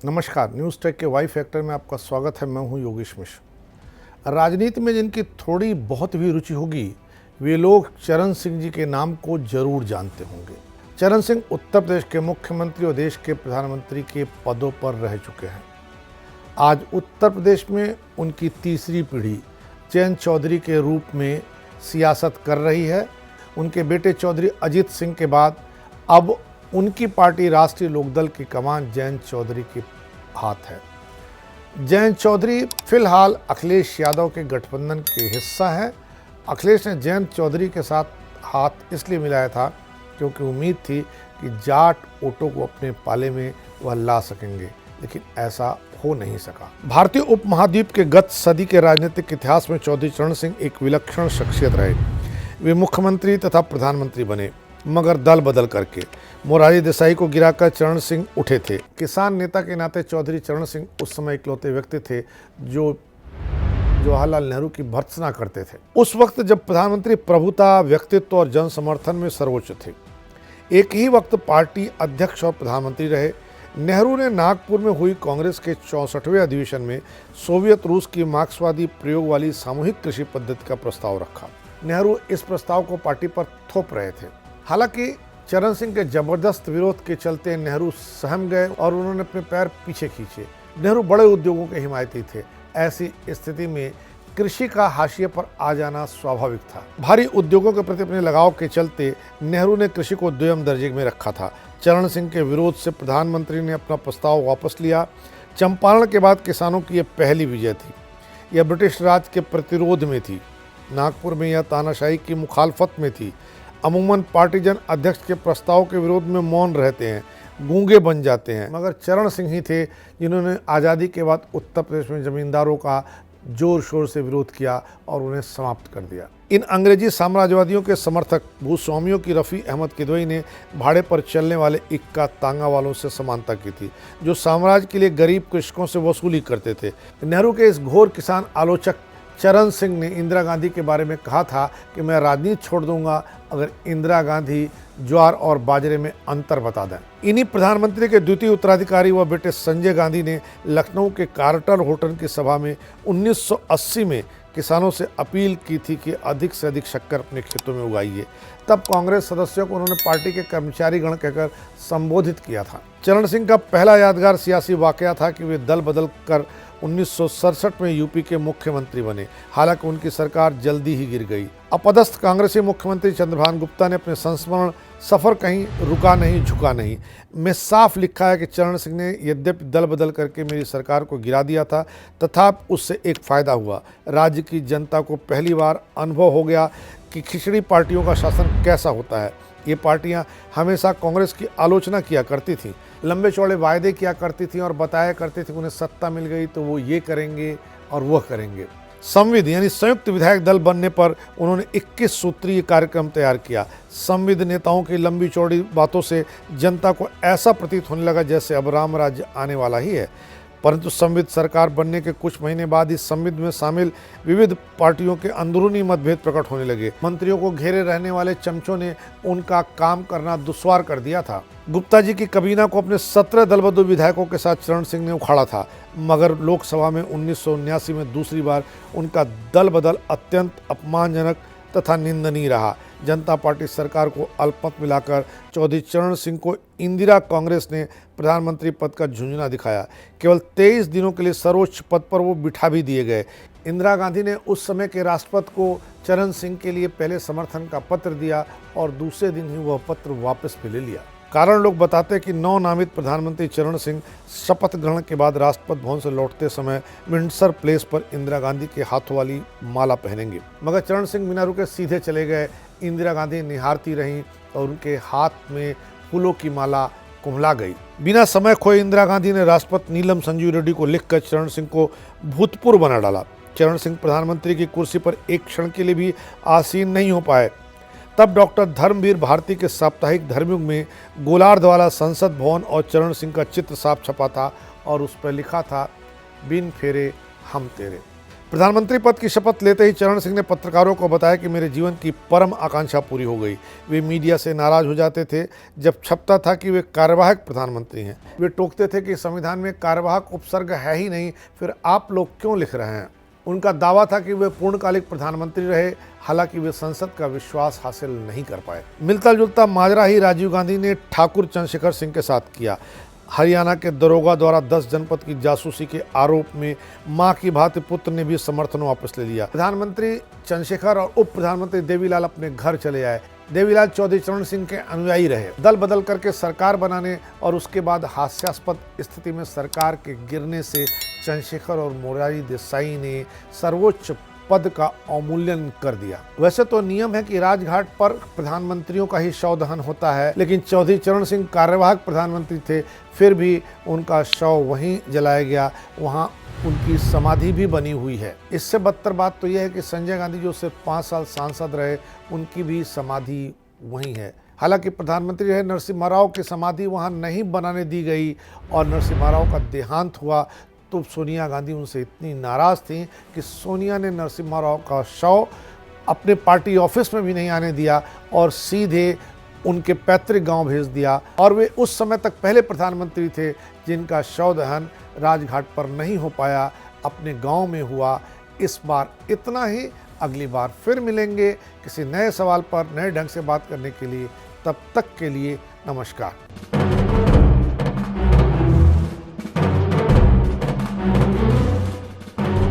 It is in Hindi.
नमस्कार, न्यूज़ टेक के वाई फैक्टर में आपका स्वागत है। मैं हूं योगेश मिश्र। राजनीति में जिनकी थोड़ी बहुत भी रुचि होगी वे लोग चरण सिंह जी के नाम को जरूर जानते होंगे। चरण सिंह उत्तर प्रदेश के मुख्यमंत्री और देश के प्रधानमंत्री के पदों पर रह चुके हैं। आज उत्तर प्रदेश में उनकी तीसरी पीढ़ी जयंत चौधरी के रूप में सियासत कर रही है। उनके बेटे चौधरी अजीत सिंह के बाद अब उनकी पार्टी राष्ट्रीय लोकदल की कमान जयंत चौधरी के हाथ है। जयंत चौधरी फिलहाल अखिलेश यादव के गठबंधन के हिस्सा हैं। अखिलेश ने जयंत चौधरी के साथ हाथ इसलिए मिलाया था क्योंकि उम्मीद थी कि जाट वोटों को अपने पाले में वह ला सकेंगे, लेकिन ऐसा हो नहीं सका। भारतीय उपमहाद्वीप के गत सदी के राजनीतिक इतिहास में चौधरी चरण सिंह एक विलक्षण शख्सियत रहे। वे मुख्यमंत्री तथा प्रधानमंत्री बने, मगर दल बदल करके। मोरारजी देसाई को गिराकर चरण सिंह उठे थे। किसान नेता के नाते चौधरी चरण सिंह उस समय इकलौते व्यक्ति थे जो जवाहरलाल नेहरू की भर्त्सना करते थे। उस वक्त जब प्रधानमंत्री प्रभुता, व्यक्तित्व और जन समर्थन में सर्वोच्च थे। एक ही वक्त पार्टी अध्यक्ष और प्रधानमंत्री रहे। नेहरू ने नागपुर में हुई कांग्रेस के 64वें अधिवेशन में सोवियत रूस की मार्क्सवादी प्रयोग वाली सामूहिक कृषि पद्धति का प्रस्ताव रखा। नेहरू इस प्रस्ताव को पार्टी पर थोप रहे थे। हालांकि चरण सिंह के जबरदस्त विरोध के चलते नेहरू सहम गए और उन्होंने अपने पैर पीछे खींचे। नेहरू बड़े उद्योगों के हिमायती थे। ऐसी स्थिति में कृषि का हाशिए पर आ जाना स्वाभाविक था। भारी उद्योगों के प्रति अपने लगाव के चलते नेहरू ने कृषि को द्वितीय दर्जे में रखा था। चरण सिंह के विरोध से प्रधानमंत्री ने अपना प्रस्ताव वापस लिया। चंपारण के बाद किसानों की यह पहली विजय थी। यह ब्रिटिश राज के प्रतिरोध में थी। नागपुर में यह तानाशाही की मुखालफत में थी। अमूमन पार्टीजन अध्यक्ष के प्रस्ताव के विरोध में मौन रहते हैं, गूंगे बन जाते हैं, मगर चरण सिंह ही थे जिन्होंने आज़ादी के बाद उत्तर प्रदेश में जमींदारों का जोर शोर से विरोध किया और उन्हें समाप्त कर दिया। इन अंग्रेजी साम्राज्यवादियों के समर्थक भूस्वामियों की रफ़ी अहमद किदवई ने भाड़े पर चलने वाले इक्का तांगा वालों से समानता की थी, जो साम्राज्य के लिए गरीब कृषकों से वसूली करते थे। नेहरू के इस घोर किसान आलोचक चरण सिंह ने इंदिरा गांधी के बारे में कहा था कि मैं राजनीति छोड़ दूंगा अगर इंदिरा गांधी ज्वार और बाजरे में अंतर बता दें। इन्हीं प्रधानमंत्री के द्वितीय उत्तराधिकारी व बेटे संजय गांधी ने लखनऊ के कार्टर होटल की सभा में 1980 में किसानों से अपील की थी कि अधिक से अधिक शक्कर अपने खेतों में उगाइए। तब कांग्रेस सदस्यों को उन्होंने पार्टी के कर्मचारी गण कहकर संबोधित किया था। चरण सिंह का पहला यादगार सियासी वाकया था कि वे दल बदल कर 1967 में यूपी के मुख्यमंत्री बने। हालांकि उनकी सरकार जल्दी ही गिर गई। अपदस्थ कांग्रेसी मुख्यमंत्री चंद्रभान गुप्ता ने अपने संस्मरण सफ़र कहीं रुका नहीं झुका नहीं में साफ लिखा है कि चरण सिंह ने यद्यपि दल बदल करके मेरी सरकार को गिरा दिया था, तथापि उससे एक फ़ायदा हुआ। राज्य की जनता को पहली बार अनुभव हो गया कि खिचड़ी पार्टियों का शासन कैसा होता है। ये पार्टियां हमेशा कांग्रेस की आलोचना किया करती थीं, लंबे चौड़े वायदे किया करती थीं और बताया करती थी उन्हें सत्ता मिल गई तो वो ये करेंगे और वह करेंगे। संविद यानी संयुक्त विधायक दल बनने पर उन्होंने 21 सूत्रीय कार्यक्रम तैयार किया। संविद नेताओं की लंबी चौड़ी बातों से जनता को ऐसा प्रतीत होने लगा जैसे अब राम राज्य आने वाला ही है। परंतु संविद सरकार बनने के कुछ महीने बाद ही संविद में शामिल विविध पार्टियों के अंदरूनी मतभेद प्रकट होने लगे। मंत्रियों को घेरे रहने वाले चमचों ने उनका काम करना दुश्वार कर दिया था। गुप्ता जी की कबीना को अपने 17 दलबदलु विधायकों के साथ चरण सिंह ने उखाड़ा था, मगर लोकसभा में 1979 में दूसरी बार उनका दल बदल अत्यंत अपमानजनक तथा निंदनीय रहा। जनता पार्टी सरकार को अल्पमत मिलाकर चौधरी चरण सिंह को इंदिरा कांग्रेस ने प्रधानमंत्री पद का झुंझुना दिखाया। केवल 23 दिनों के लिए सर्वोच्च पद पर वो बिठा भी दिए गए। इंदिरा गांधी ने उस समय के राष्ट्रपति को चरण सिंह के लिए पहले समर्थन का पत्र दिया और दूसरे दिन ही वह पत्र वापस भी ले लिया। कारण लोग बताते कि नवनामित प्रधानमंत्री चरण सिंह शपथ ग्रहण के बाद राष्ट्रपति भवन से लौटते समय विंडसर प्लेस पर इंदिरा गांधी के हाथों वाली माला पहनेंगे, मगर चरण सिंह बिना रुके सीधे चले गए। इंदिरा गांधी निहारती रहीं और उनके हाथ में फूलों की माला कुम्हला गई। बिना समय खोए इंदिरा गांधी ने राष्ट्रपति नीलम संजीव रेड्डी को लिखकर चरण सिंह को भूतपूर्व बना डाला। चरण सिंह प्रधानमंत्री की कुर्सी पर एक क्षण के लिए भी आसीन नहीं हो पाए। तब डॉक्टर धर्मवीर भारती के साप्ताहिक धर्मयुग में गोलार्ध वाला संसद भवन और चरण सिंह का चित्र साफ छपा था और उस पर लिखा था, बिन फेरे हम तेरे। प्रधानमंत्री पद की शपथ लेते ही चरण सिंह ने पत्रकारों को बताया कि मेरे जीवन की परम आकांक्षा पूरी हो गई। वे मीडिया से नाराज हो जाते थे जब छपता था कि वे कार्यवाहक प्रधानमंत्री हैं। वे टोकते थे कि संविधान में कार्यवाहक उपसर्ग है ही नहीं, फिर आप लोग क्यों लिख रहे हैं। उनका दावा था कि वे पूर्णकालिक प्रधानमंत्री रहे, हालांकि वे संसद का विश्वास हासिल नहीं कर पाए। मिलता जुलता माजरा ही राजीव गांधी ने ठाकुर चंद्रशेखर सिंह के साथ किया। हरियाणा के दरोगा द्वारा 10 जनपद की जासूसी के आरोप में मां की भांति पुत्र ने भी समर्थन वापस ले लिया। प्रधानमंत्री चंद्रशेखर और उप प्रधानमंत्री देवीलाल अपने घर चले आए। देवीलाल चौधरी चरण सिंह के अनुयायी रहे। दल बदल करके सरकार बनाने और उसके बाद हास्यास्पद स्थिति में सरकार के गिरने से चंद्रशेखर और मोरारजी देसाई ने सर्वोच्च पद का अवमूल्यन कर दिया। वैसे तो नियम है कि राजघाट पर प्रधानमंत्रियों का ही शव दहन होता है, लेकिन चौधरी चरण सिंह कार्यवाहक प्रधानमंत्री थे, फिर भी उनका शव वहीं जलाया गया। वहां उनकी समाधि भी बनी हुई है। इससे बदतर बात तो यह है कि संजय गांधी जो सिर्फ 5 साल सांसद रहे, उनकी भी समाधि वहीं है। हालांकि प्रधानमंत्री रहे नरसिम्हा राव की समाधि वहां नहीं बनाने दी गई और नरसिम्हा राव का देहांत हुआ तो सोनिया गांधी उनसे इतनी नाराज़ थी कि सोनिया ने नरसिम्हा राव का शव अपने पार्टी ऑफिस में भी नहीं आने दिया और सीधे उनके पैतृक गांव भेज दिया। और वे उस समय तक पहले प्रधानमंत्री थे जिनका शव दहन राजघाट पर नहीं हो पाया, अपने गांव में हुआ। इस बार इतना ही। अगली बार फिर मिलेंगे किसी नए सवाल पर नए ढंग से बात करने के लिए। तब तक के लिए नमस्कार।